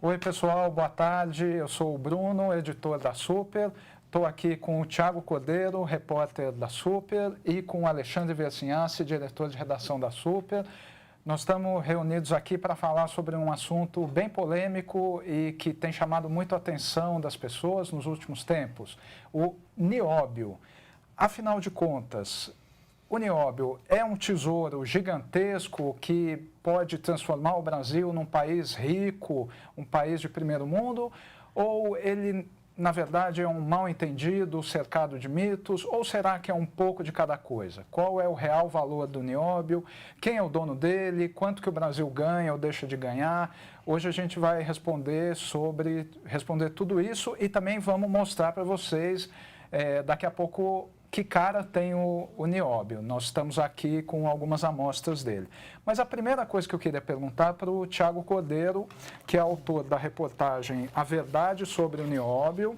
Oi, pessoal, boa tarde. Eu sou o Bruno, editor da Super. Estou aqui com o Thiago Cordeiro, repórter da Super, e com o Alexandre Vercinhassi, diretor de redação da Super. Nós estamos reunidos aqui para falar sobre um assunto bem polêmico e que tem chamado muito a atenção das pessoas nos últimos tempos, o nióbio. Afinal de contas, o nióbio é um tesouro gigantesco que pode transformar o Brasil num país rico, um país de primeiro mundo, ou ele, na verdade, é um mal-entendido, cercado de mitos, ou será que é um pouco de cada coisa? Qual é o real valor do nióbio? Quem é o dono dele? Quanto que o Brasil ganha ou deixa de ganhar? Hoje a gente vai responder tudo isso e também vamos mostrar para vocês daqui a pouco que cara tem o nióbio. Nós estamos aqui com algumas amostras dele. Mas a primeira coisa que eu queria perguntar para o Thiago Cordeiro, que é autor da reportagem A Verdade sobre o Nióbio,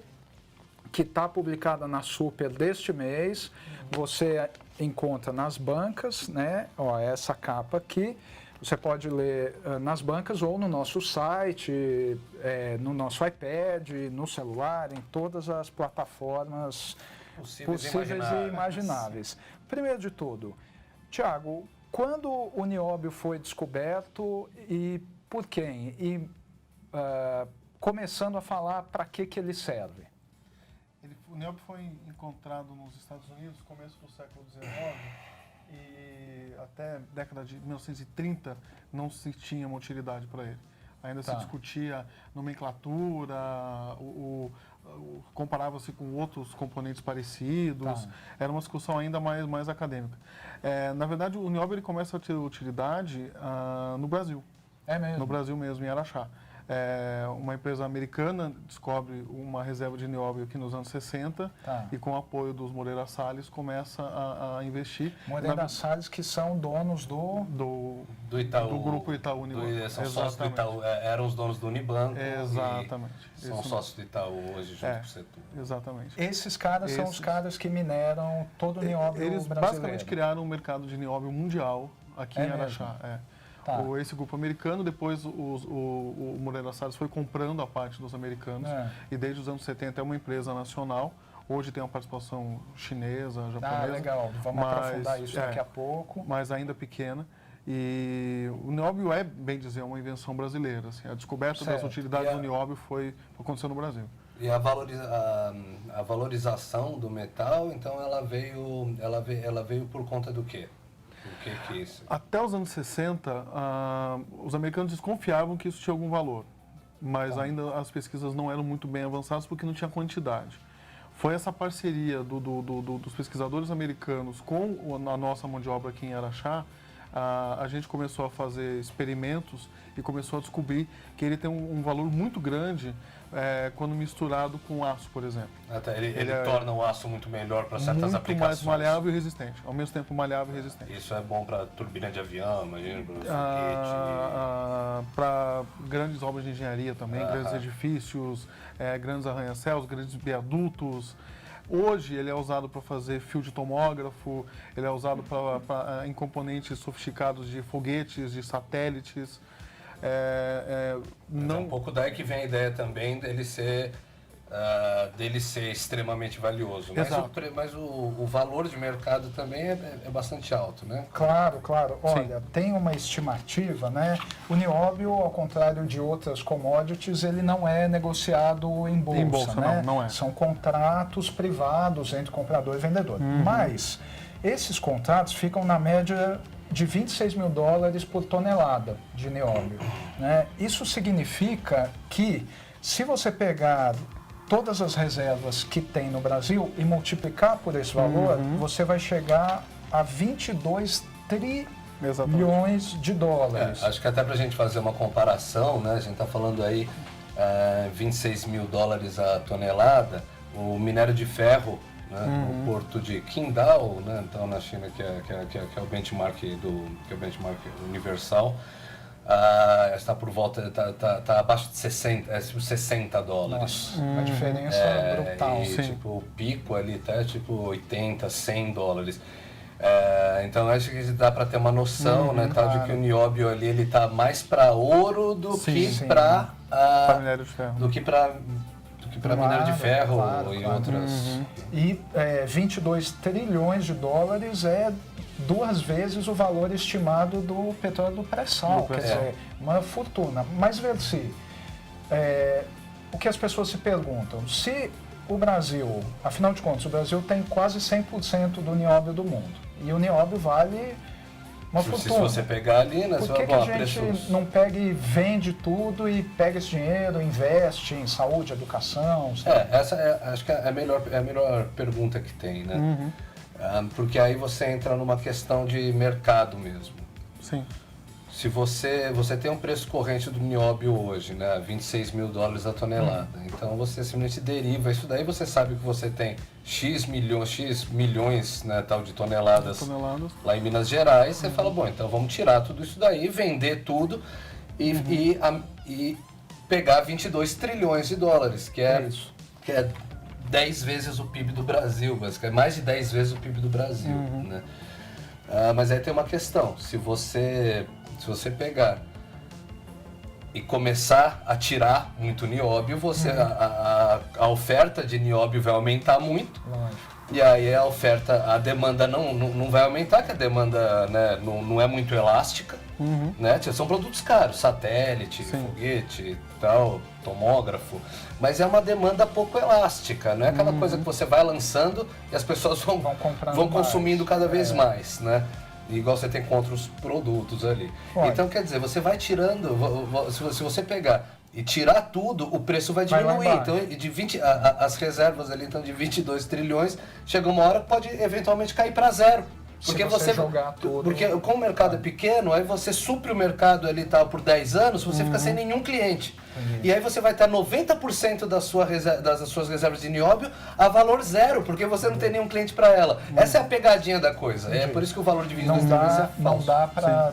que está publicada na Super deste mês. Você encontra nas bancas, né? Ó, essa capa aqui. Você pode ler nas bancas ou no nosso site, no nosso iPad, no celular, em todas as plataformas possíveis e imagináveis. Primeiro de tudo, Thiago, quando o nióbio foi descoberto e por quem? E começando a falar para que ele serve. O nióbio foi encontrado nos Estados Unidos no começo do século XIX e até década de 1930 não se tinha uma utilidade para ele. Ainda se discutia nomenclatura, comparava-se com outros componentes parecidos, era uma discussão ainda mais acadêmica. Na verdade, o nióbio ele começa a ter utilidade no Brasil. É mesmo? No Brasil mesmo, em Araxá. Uma empresa americana descobre uma reserva de nióbio aqui nos anos 60 e com o apoio dos Moreira Salles começa a investir. Moreira Salles que são donos do Itaú, do grupo Itaú Unibanco. São sócios do Itaú, eram os donos do Unibanco. Exatamente. São sócios do Itaú hoje junto com o setor. Exatamente. Esses caras são os caras que mineram todo o nióbio brasileiro. Eles basicamente criaram um mercado de nióbio mundial aqui em Araxá. Esse grupo americano, depois o Moreira Salles foi comprando a parte dos americanos e desde os anos 70 é uma empresa nacional. Hoje tem uma participação chinesa, japonesa. Legal, vamos aprofundar isso daqui a pouco. Mas ainda pequena. E o nióbio é, bem dizer, uma invenção brasileira. Assim, a descoberta das utilidades do nióbio aconteceu no Brasil. E a valorização do metal, então ela veio por conta do quê? O que é isso? Até os anos 60, os americanos desconfiavam que isso tinha algum valor, mas ainda as pesquisas não eram muito bem avançadas porque não tinha quantidade. Foi essa parceria dos pesquisadores americanos com a nossa mão de obra aqui em Araxá, a gente começou a fazer experimentos e começou a descobrir que ele tem um valor muito grande quando misturado com aço, por exemplo. Ele torna o aço muito melhor para certas aplicações. Muito mais maleável e resistente, ao mesmo tempo maleável e resistente. Isso é bom para turbina de avião, imagina, para foguete. Para grandes obras de engenharia também, grandes edifícios, grandes arranha-céus, grandes viadutos. Hoje ele é usado para fazer fio de tomógrafo, ele é usado em componentes sofisticados de foguetes, de satélites. É um pouco daí que vem a ideia também dele ser extremamente valioso. Mas o valor de mercado também é bastante alto, né? Claro. Olha, tem uma estimativa, né? O nióbio, ao contrário de outras commodities, ele não é negociado em bolsa, né? Não é. São contratos privados entre comprador e vendedor. Mas esses contratos ficam na média de $26 mil por tonelada de nióbio, né? Isso significa que, se você pegar todas as reservas que tem no Brasil e multiplicar por esse valor, você vai chegar a 22 trilhões de dólares. Acho que até para a gente fazer uma comparação, né? A gente está falando aí $26 mil a tonelada, o minério de ferro, né, no porto de Qingdao, né, então na China, que é o benchmark universal, está por volta, está abaixo de 60 dólares. Nossa, uma diferença brutal. E, tipo, o pico ali está tipo 80, 100 dólares. Então acho que dá para ter uma noção, né, de que o nióbio ali ele está mais para ouro do que para Para minério de ferro. do que para minério de ferro claro, e claro. outras. E 22 trilhões de dólares é 2 vezes o valor estimado do petróleo do pré-sal, Do quer pré-sal. dizer, uma fortuna. Mas, Verci, o que as pessoas se perguntam, se o Brasil, afinal de contas, o Brasil tem quase 100% do nióbio do mundo, e o nióbio vale uma Se fortuna. você pegar ali, né, Por você que, vai que a falar gente preços. não pega e vende tudo e pega esse dinheiro, investe em saúde, educação? Sabe? Essa acho que é a melhor pergunta que tem, né? Porque aí você entra numa questão de mercado mesmo. Sim. Se você tem um preço corrente do nióbio hoje, né, 26 mil dólares a tonelada, então você simplesmente deriva isso daí, você sabe que você tem X milhões, né, tal de toneladas lá em Minas Gerais, você fala, bom, então vamos tirar tudo isso daí, vender tudo e pegar 22 trilhões de dólares, que é 10 vezes o PIB do Brasil, basicamente, mais de 10 vezes o PIB do Brasil, né? Mas aí tem uma questão, se você pegar e começar a tirar muito nióbio, a oferta de nióbio vai aumentar muito. Lógico. E aí a demanda não vai aumentar, que a demanda, né, não é muito elástica. Né? São produtos caros, satélite, foguete, tal, tomógrafo, mas é uma demanda pouco elástica, não é aquela coisa que você vai lançando e as pessoas vão consumindo cada vez mais, né? Igual você tem com outros produtos ali. Então, quer dizer, você vai tirando, se você pegar e tirar tudo, o preço vai diminuir. Então, as reservas ali então, de 22 trilhões, chega uma hora que pode eventualmente cair para zero. Porque você jogar tudo. Porque como o mercado é pequeno, aí você supre o mercado ali tal por 10 anos, você fica sem nenhum cliente. E aí você vai ter 90% das suas reservas de nióbio a valor zero, porque você não tem nenhum cliente para ela. Essa é a pegadinha da coisa. É por isso que o valor de 22 trilhões é falso. Não dá para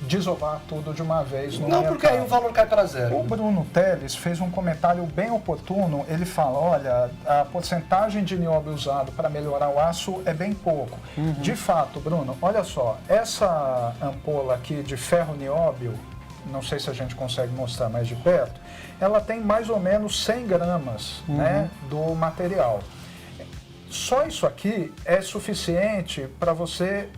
desovar tudo de uma vez no mercado. Porque aí o valor cai para zero. O Bruno Teles fez um comentário bem oportuno. Ele fala, olha, a porcentagem de nióbio usado para melhorar o aço é bem pouco. De fato, Bruno, olha só, essa ampola aqui de ferro nióbio, não sei se a gente consegue mostrar mais de perto, ela tem mais ou menos 100 gramas né, do material. Só isso aqui é suficiente para você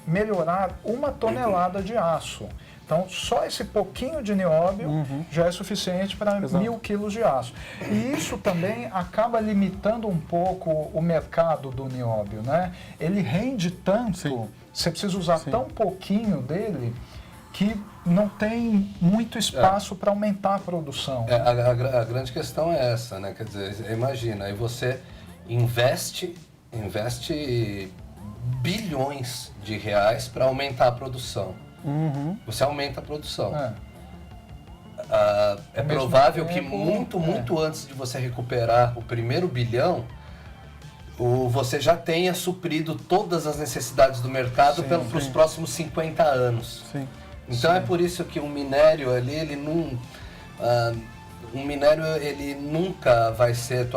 melhorar 1 tonelada de aço. Então, só esse pouquinho de nióbio já é suficiente para 1.000 quilos de aço. E isso também acaba limitando um pouco o mercado do nióbio, né? Ele rende tanto, você precisa usar tão pouquinho dele, que não tem muito espaço para aumentar a produção. A grande questão é essa, né? Quer dizer, imagina, aí você investe bilhões de reais para aumentar a produção. Você aumenta a produção. É provável que muito antes de você recuperar o primeiro bilhão, você já tenha suprido todas as necessidades do mercado para os próximos 50 anos. Então é por isso que um minério ali, ele ele nunca vai ser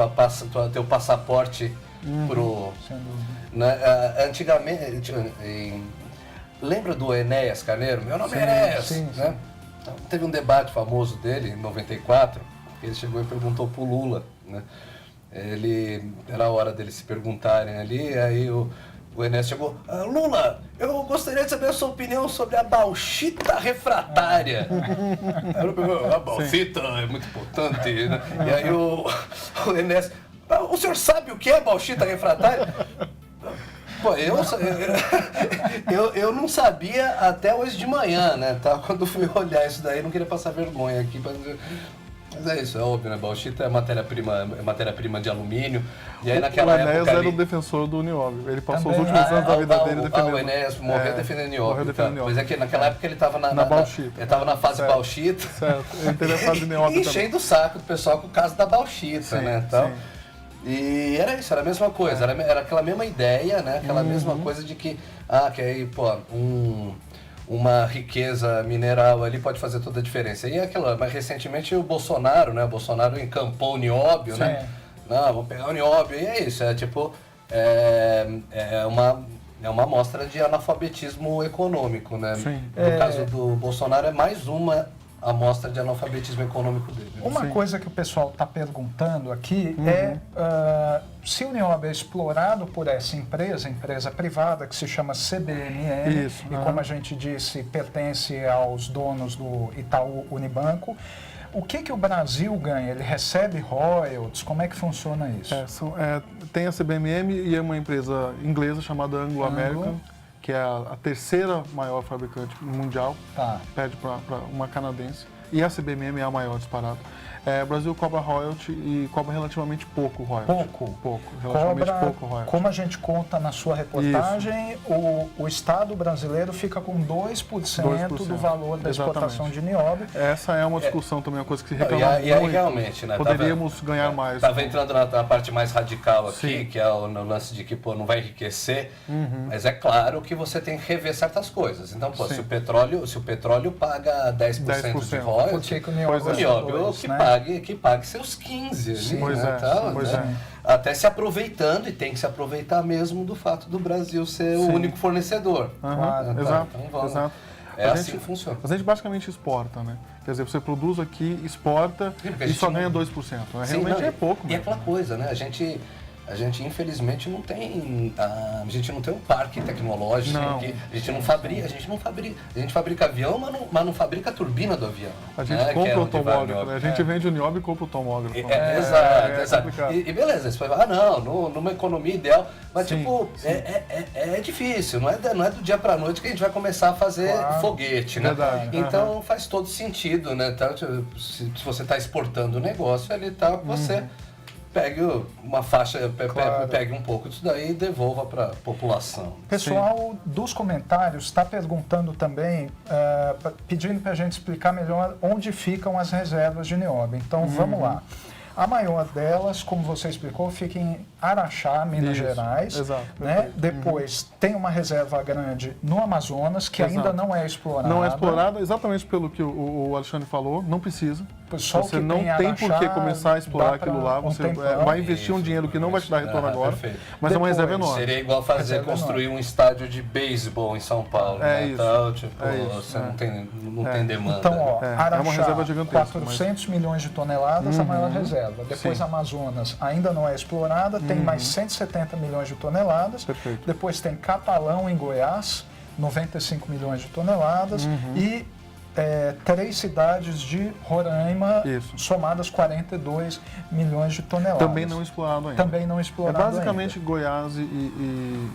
teu passaporte pro... Né? Antigamente, lembra do Enéas Carneiro? Meu nome é Enéas. Né? Teve um debate famoso dele, em 94, que ele chegou e perguntou pro Lula. Né? Era a hora deles se perguntarem ali, aí o Enéas chegou, Lula, eu gostaria de saber a sua opinião sobre a bauxita refratária. Aí ele perguntou, a bauxita é muito importante. Né? E aí o Enéas, o senhor sabe o que é bauxita refratária? Pô, eu não sabia até hoje de manhã, né? Tá? Quando fui olhar isso daí, não queria passar vergonha aqui. Mas é isso, é óbvio, né? Bauxita é matéria-prima de alumínio. E aí naquela época. O Enéas era o defensor do nióbio. Ele passou os últimos anos da vida dele defendendo. O Enéas morreu defendendo nióbio. Morreu defendendo nióbio. Mas é que naquela época ele estava na bauxita. Ele estava na fase bauxita. Certo, ele teve a fase nióbio também. Enchendo o saco do pessoal com o caso da bauxita, né? Então, e era isso, era a mesma coisa, era aquela mesma ideia, né? Aquela mesma coisa de que aí, pô, uma riqueza mineral ali pode fazer toda a diferença. E mas recentemente o Bolsonaro, né? O Bolsonaro encampou o nióbio, né? Não, vamos pegar o nióbio, e é isso, é uma amostra de analfabetismo econômico, né? No caso do Bolsonaro é mais uma amostra de analfabetismo econômico dele. Uma Sim. coisa que o pessoal está perguntando aqui é se o nióbio é explorado por essa empresa privada que se chama CBMM, Isso, e como a gente disse, pertence aos donos do Itaú Unibanco. O que o Brasil ganha? Ele recebe royalties? Como é que funciona isso? Tem a CBMM e é uma empresa inglesa chamada Anglo American, que é a terceira maior fabricante mundial, Tá. pede para uma canadense, e a CBMM é a maior disparada. O Brasil cobra royalty e cobra relativamente pouco royalty. Pouco? Relativamente Cobra, pouco royalty. como a gente conta na sua reportagem, o Estado brasileiro fica com 2% do valor da exportação de nióbio. Essa é uma discussão também, uma coisa que se reclama E aí muito. realmente, né? Poderíamos ganhar mais. Estava entrando na parte mais radical aqui, Sim. que é no lance de que pô, não vai enriquecer, mas é claro que você tem que rever certas coisas. Então, pô, Sim. se o petróleo paga 10% de 10%. royalties, Por que o Pois é. nióbio o dois, nióbio né? que pague seus 15 ali, Pois né, é, tal, pois né? Até se aproveitando, e tem que se aproveitar mesmo do fato do Brasil ser o Sim. único fornecedor. Claro. Exato, Então, vamos. exato. É A assim gente- que funciona. A gente basicamente exporta, né? Quer dizer, você produz aqui, exporta Sim, porque a e gente só não- ganha 2%. Né? Sim, Realmente não, é pouco. E é aquela coisa, né? A gente infelizmente não tem um parque tecnológico, Não. a gente fabrica avião, mas não fabrica a turbina do avião. A gente né? Que compra é o onde vai tomógrafo, né? A gente vende o nióbio e compra o tomógrafo. Exato. complicado. E beleza, você vai numa economia ideal, mas Sim, tipo, é difícil, não é do dia pra noite que a gente vai começar a fazer foguete, né? Verdade. Então faz todo sentido, né? Então, se você está exportando o negócio, ele tá com você. Pegue uma faixa, pegue um pouco disso daí e devolva para a população. Pessoal dos comentários está perguntando também, pedindo para a gente explicar melhor onde ficam as reservas de nióbio. Então, vamos lá. A maior delas, como você explicou, fica em Araxá, Minas Isso, Gerais. exato, Né? perfeito. Depois tem uma reserva grande no Amazonas, que Exato. ainda não é explorada. Não é explorada exatamente pelo que o Alexandre falou, não precisa. Só o Você que não tem tem Araxá por que começar a explorar dá pra aquilo lá. um Você tempão. vai investir um dinheiro que não vai te dar retorno agora, Perfeito. mas é uma Depois, reserva enorme. Seria igual Reserva construir um estádio de beisebol em São Paulo. É né? isso. Então, tipo, É isso, você é. não tem demanda. Então, ó, É Araxá, uma reserva gigantesca, 400 milhões de toneladas, a maior reserva. Depois, Sim. Amazonas ainda não é explorada, tem mais 170 milhões de toneladas. Perfeito. Depois tem Catalão, em Goiás, 95 milhões de toneladas. E 3 cidades de Roraima, Isso. somadas 42 milhões de toneladas. Também não explorado ainda. Também não É explorado basicamente Goiás e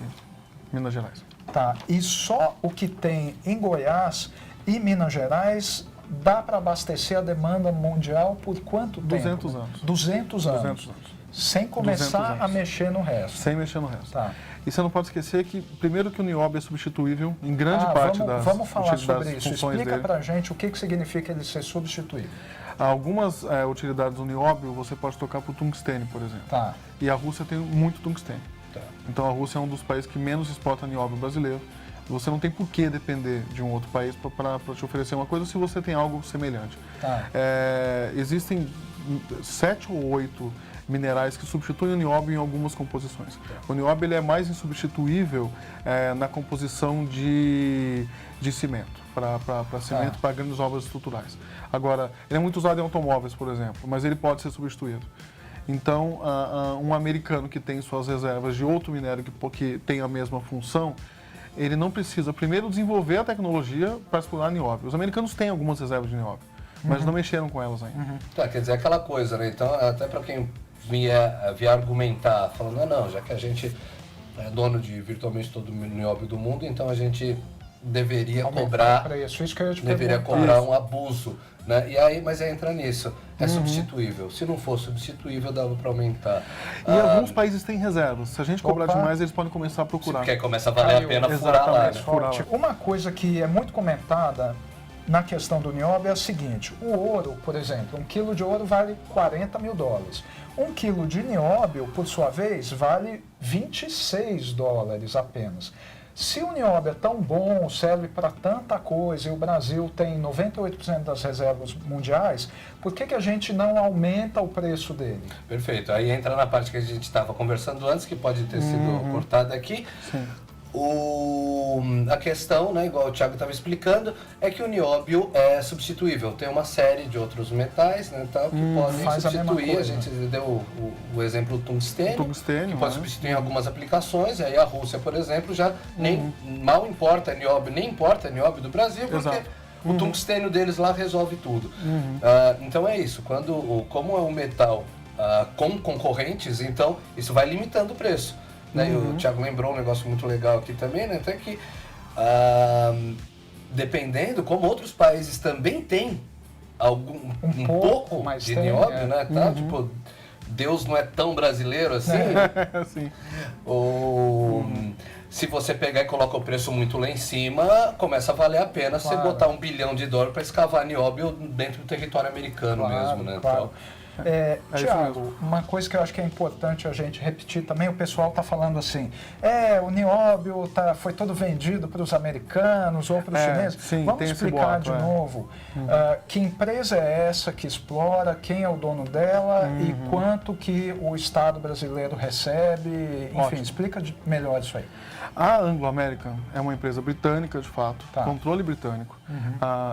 Minas Gerais. Tá, e só o que tem em Goiás e Minas Gerais dá para abastecer a demanda mundial por quanto tempo? 200 anos. 200 anos. 200 anos. Sem começar 200 a anos. mexer no resto. Sem mexer no resto. Tá. E você não pode esquecer que, primeiro, que o nióbio é substituível em grande parte vamos falar das sobre isso. funções Explica dele. para a gente o que significa ele ser substituível. Algumas utilidades do nióbio você pode trocar por tungstênio, por exemplo. Tá. E a Rússia tem muito tungstênio. Tá. Então a Rússia é um dos países que menos exporta nióbio brasileiro. Você não tem por que depender de um outro país para te oferecer uma coisa se você tem algo semelhante. Tá. Existem 7 ou 8 minerais que substituem o nióbio em algumas composições. O nióbio ele é mais insubstituível na composição de cimento, para cimento, para grandes obras estruturais. Agora, ele é muito usado em automóveis, por exemplo, mas ele pode ser substituído. Então, um americano que tem suas reservas de outro minério que tem a mesma função, ele não precisa primeiro desenvolver a tecnologia para explorar nióbio. Os americanos têm algumas reservas de nióbio, mas não mexeram com elas ainda. Tá, quer dizer, aquela coisa, né? Então, até para quem vier argumentar, falando, não, já que a gente é dono de virtualmente todo o nióbio do mundo, então a gente deveria Aumentar cobrar, o preço. Isso que eu ia te deveria perguntar. cobrar um abuso, né? E aí, mas entra nisso, é substituível. Se não for substituível, dava para aumentar. E alguns países têm reservas. Se a gente cobrar Opa. demais, eles podem começar a procurar. Porque aí começa a valer Caiu. a pena furar lá, né? Exatamente. Furar Forte. Uma coisa que é muito comentada na questão do nióbio é a seguinte: o ouro, por exemplo, 1 quilo de ouro vale 40 mil dólares. 1 quilo de nióbio, por sua vez, vale 26 dólares apenas. Se o nióbio é tão bom, serve para tanta coisa e o Brasil tem 98% das reservas mundiais, por que a gente não aumenta o preço dele? Perfeito. Aí entra na parte que a gente estava conversando antes, que pode ter sido cortada aqui. Sim. A questão, né, igual o Thiago estava explicando, é que o nióbio é substituível. Tem uma série de outros metais, né, tal, que podem faz a mesma substituir. A coisa. gente deu o exemplo do tungstênio, Tungstênio, que pode né? substituir em algumas aplicações. E aí a Rússia, por exemplo, já nem mal importa nióbio, nem importa nióbio do Brasil, porque Exato. o tungstênio deles lá resolve tudo. Então é isso. Como é um metal com concorrentes, então isso vai limitando o preço. Né? E o Thiago lembrou um negócio muito legal aqui também, né? Até que dependendo, como outros países também têm um pouco mas de tem, nióbio, né? Tá? Tipo, Deus não é tão brasileiro assim. Sim. Se você pegar e coloca o preço muito lá em cima, começa a valer a pena você botar $1 bilhão para escavar nióbio dentro do território americano mesmo, né? Claro. isso Tiago, uma coisa que eu acho que é importante a gente repetir também, o pessoal está falando assim, o nióbio foi todo vendido para os americanos ou para os chineses. Sim, Vamos tem esse explicar boato, de novo que empresa é essa que explora, quem é o dono dela e quanto que o Estado brasileiro recebe, enfim, Ótimo. explica melhor isso aí. A Anglo American é uma empresa britânica, de fato, Tá. controle britânico.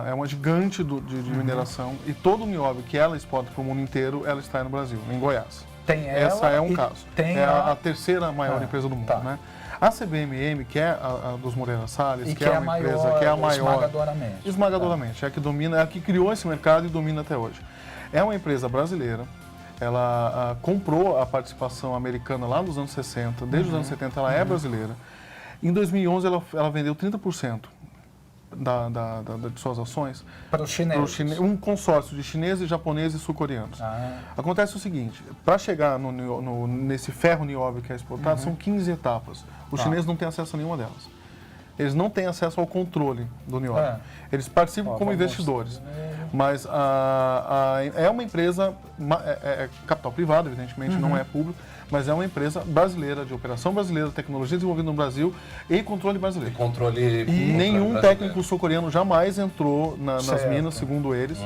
É uma gigante de mineração e todo o nióbio que ela exporta para o mundo inteiro, ela está no Brasil, em Goiás. Tem ela Essa é um e caso. tem É a terceira maior empresa do mundo, tá. né? A CBMM, que é a dos Moreira Salles, E que é uma empresa que é a maior, esmagadoramente. esmagadoramente, é a que domina, é a que criou esse mercado e domina até hoje. É uma empresa brasileira. Ela comprou a participação americana lá nos anos 60, desde os anos 70 ela é brasileira. Em 2011 ela vendeu 30% de suas ações Para os chineses. um consórcio de chineses, japoneses e sul-coreanos. Acontece o seguinte, para chegar nesse ferro nióbio que é exportado, são 15 etapas. Os chineses não têm acesso a nenhuma delas. Eles não têm acesso ao controle do nióbio. Eles participam como investidores. Mas é uma empresa, capital privado, evidentemente, não é público, mas é uma empresa brasileira, de operação brasileira, tecnologia desenvolvida no Brasil e controle brasileiro. Controle Nenhum técnico sul-coreano jamais entrou nas Certo. minas, segundo eles,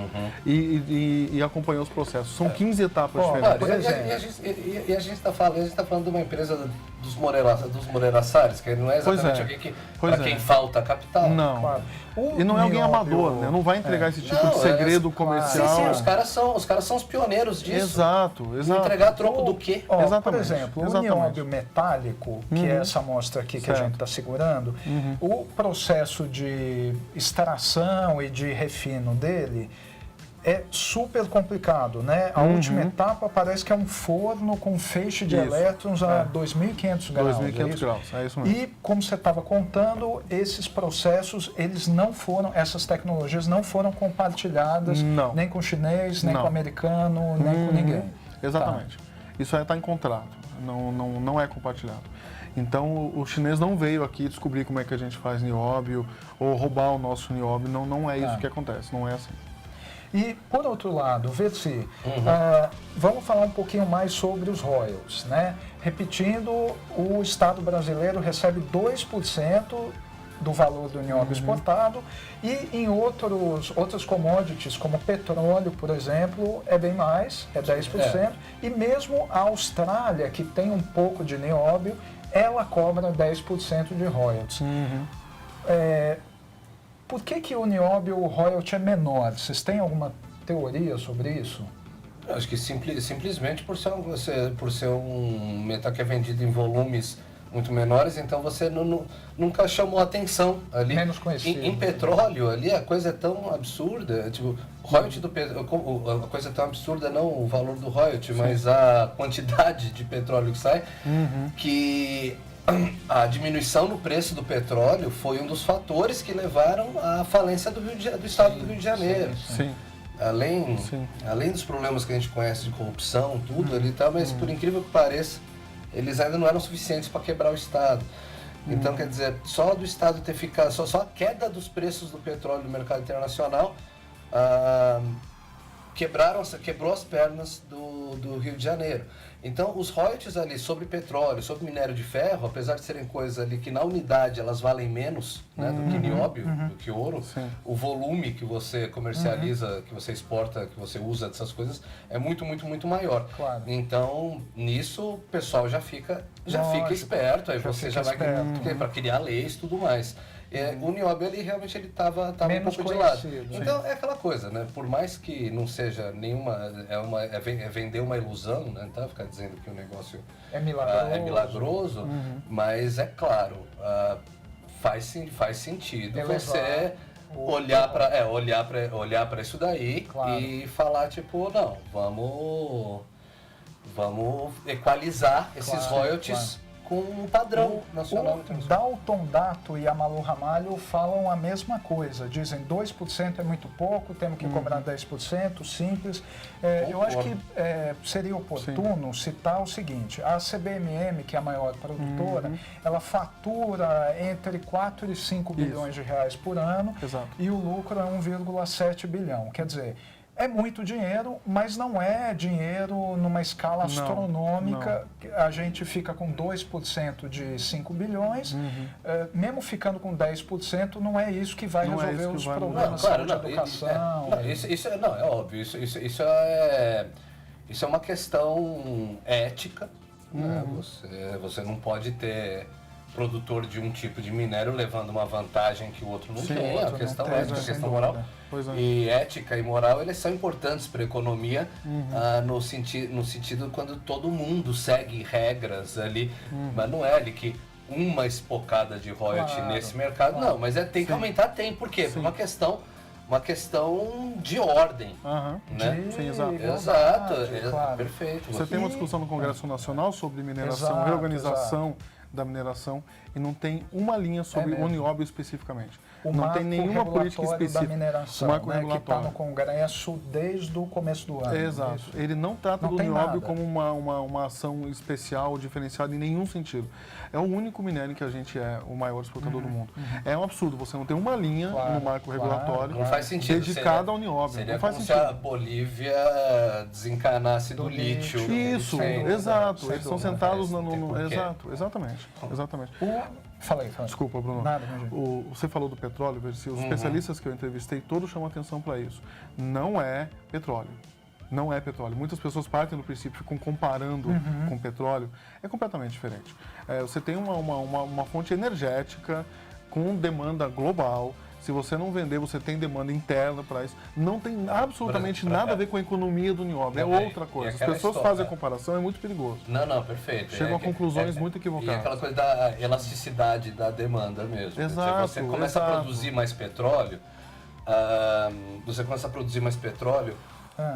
e acompanhou os processos. São 15 etapas diferentes. por exemplo. E a gente está falando de uma empresa dos Moreira Salles, que não é exatamente alguém que, para quem falta capital. Não. Claro. E não é alguém nióbio- amador, né? Não vai entregar esse tipo Não, de segredo Sim, comercial. os caras são os pioneiros disso. Exato. Entregar troco do quê? Por Exatamente, exemplo, exatamente. o nióbio metálico, que é essa amostra aqui que a Certo. gente está segurando, o processo de extração e de refino dele é super complicado, né? A última etapa parece que é um forno com feixe de Isso, elétrons a 2.500 graus. 2.500 é isso? graus, é isso mesmo. E, como você estava contando, esses processos, essas tecnologias não foram compartilhadas Não. nem com o chinês, nem Não. com o americano, nem com ninguém. Exatamente. Isso aí está em contrato, não é compartilhado. Então, o chinês não veio aqui descobrir como é que a gente faz nióbio ou roubar o nosso nióbio. Não é isso que acontece, não é assim. E, por outro lado, Versi, vamos falar um pouquinho mais sobre os royalties, né? Repetindo, o Estado brasileiro recebe 2% do valor do nióbio exportado e em outras commodities, como petróleo, por exemplo, é bem mais, é 10%. E mesmo a Austrália, que tem um pouco de nióbio, ela cobra 10% de royalties. Por que o nióbio, o royalty é menor? Vocês têm alguma teoria sobre isso? Acho que simplesmente por ser um metal que é vendido em volumes muito menores, então você nunca chamou atenção ali. Menos conhecido. Em petróleo ali a coisa é tão absurda, tipo, royalty a coisa é tão absurda, não o valor do royalty, mas a quantidade de petróleo que sai, que a diminuição no preço do petróleo foi um dos fatores que levaram à falência do estado do Rio de Janeiro. Sim. Além dos problemas que a gente conhece de corrupção, tudo ali e tal, mas por incrível que pareça, eles ainda não eram suficientes para quebrar o Estado. Então, quer dizer, só do Estado ter ficado, só a queda dos preços do petróleo no mercado internacional quebrou as pernas do Rio de Janeiro. Então, os royalties ali sobre petróleo, sobre minério de ferro, apesar de serem coisas ali que na unidade elas valem menos, né, do que nióbio, do que ouro, o volume que você comercializa, que você exporta, que você usa dessas coisas é muito, muito, muito maior. Claro. Então, nisso o pessoal já fica Lógico, esperto, aí você fica já vai esperto. para criar leis e tudo mais. O nióbio ele realmente estava um Menos pouco de lado. conhecido, Então é aquela coisa, né? Por mais que não seja nenhuma, é vender uma ilusão, né? Tá? Ficar dizendo que o negócio É milagroso. é milagroso, mas é claro, faz sentido Elevar você o- olhar para isso daí Claro. e falar tipo, não, vamos equalizar esses Claro, royalties com um padrão nacional. O internacional. Dalton Dato e a Malu Ramalho falam a mesma coisa. Dizem 2% é muito pouco, temos que cobrar 10%, simples. Eu acho que seria oportuno citar o seguinte, a CBMM, que é a maior produtora, ela fatura entre 4 e 5 bilhões de reais por ano. Exato. E o lucro é 1,7 bilhão. Quer dizer, é muito dinheiro, mas não é dinheiro numa escala astronômica. A gente fica com 2% de 5 bilhões, mesmo ficando com 10%, não é isso que vai Não é resolver isso que os vai problemas mudar. de educação. É óbvio, isso é uma questão ética, né? Você não pode ter produtor de um tipo de minério levando uma vantagem que o outro não tem. É uma questão ética, sem questão dúvida. moral. Pois é. E ética e moral, eles são importantes para a economia no sentido quando todo mundo segue regras ali, mas não é ali que uma espocada de royalty Claro, nesse mercado, não, mas tem que aumentar, por quê? Por uma questão de ordem, né? Sim, exato. Exato, claro. perfeito. Você tem uma discussão no Congresso Nacional sobre mineração, Exato, reorganização da mineração, e não tem uma linha sobre mesmo. o nióbio especificamente. O não marco tem nenhuma política regulatório específica. da mineração, o marco né, que está regulatório. no Congresso desde o começo do ano. Exato. Isso. Ele não trata Não do tem nióbio nada. como uma ação especial, diferenciada em nenhum sentido. É o único minério que a gente é o maior exportador do mundo. É um absurdo você não ter uma linha Claro, no marco claro, regulatório Não faz sentido. dedicada ao nióbio. Seria Não faz como sentido. se a Bolívia desencanasse do lítio. Isso, Sem dúvida, exato. sem Eles estão dúvida. sentados Não tem porquê. Exato, exatamente. Falei. Desculpa, Bruno. Nada, imagina. Você falou do petróleo, Versi, os especialistas que eu entrevistei, todos chamam atenção para isso. Não é petróleo. Não é petróleo. Muitas pessoas partem do princípio, ficam comparando com petróleo. É completamente diferente. Você tem uma fonte energética com demanda global. Se você não vender, você tem demanda interna para isso. Não tem absolutamente nada a ver com a economia do nióbio. É Também. outra E coisa. As aquela pessoas história, fazem a comparação, é muito perigoso. Não, perfeito. Chegam a conclusões muito equivocadas. E aquela coisa da elasticidade da demanda mesmo. Exato, Você começa a produzir mais petróleo,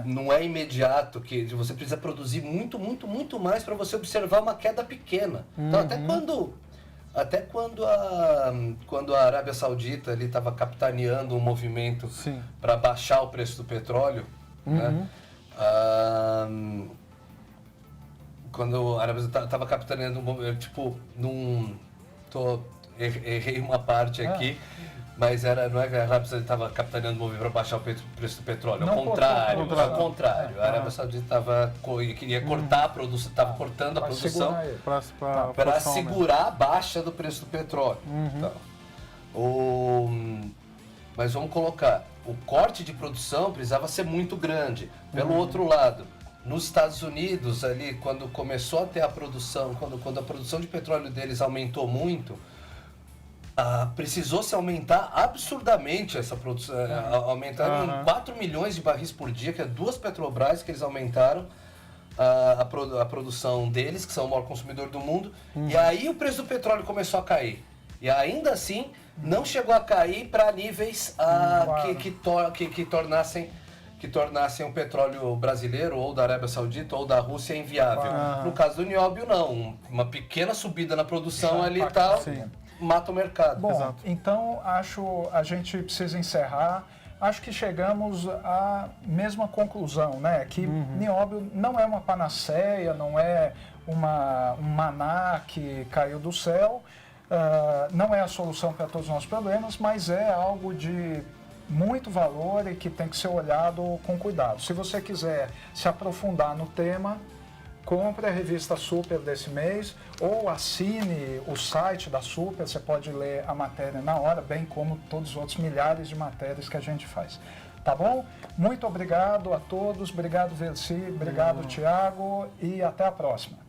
não é imediato que você precisa produzir muito, muito, muito mais para você observar uma queda pequena. Então, até quando a Arábia Saudita estava capitaneando um movimento para baixar o preço do petróleo, né? Quando a Arábia Saudita estava capitaneando um movimento, tipo, errei uma parte aqui, mas não é que a Arábia Saudita estava capitaneando o movimento para baixar o preço do petróleo, ao contrário. A Arábia Saudita queria cortar a produção, estava cortando a produção para segurar a baixa do preço do petróleo. Mas vamos colocar, o corte de produção precisava ser muito grande. Pelo outro lado, nos Estados Unidos, ali, quando começou a ter a produção, quando a produção de petróleo deles aumentou muito, precisou se aumentar absurdamente essa produção. Aumentaram em 4 milhões de barris por dia, que é 2 Petrobras que eles aumentaram a produção deles, que são o maior consumidor do mundo. E aí o preço do petróleo começou a cair. E ainda assim, não chegou a cair para níveis que tornassem o petróleo brasileiro, ou da Arábia Saudita, ou da Rússia inviável. No caso do nióbio, não. Uma pequena subida na produção ali e tal, mata o mercado. Bom, então a gente precisa encerrar. Acho que chegamos à mesma conclusão, né? Que nióbio não é uma panaceia, não é um maná que caiu do céu, não é a solução para todos os nossos problemas, mas é algo de muito valor e que tem que ser olhado com cuidado. Se você quiser se aprofundar no tema, compre a revista Super desse mês ou assine o site da Super, você pode ler a matéria na hora, bem como todos os outros milhares de matérias que a gente faz. Tá bom? Muito obrigado a todos, obrigado Versi, obrigado Tiago e até a próxima.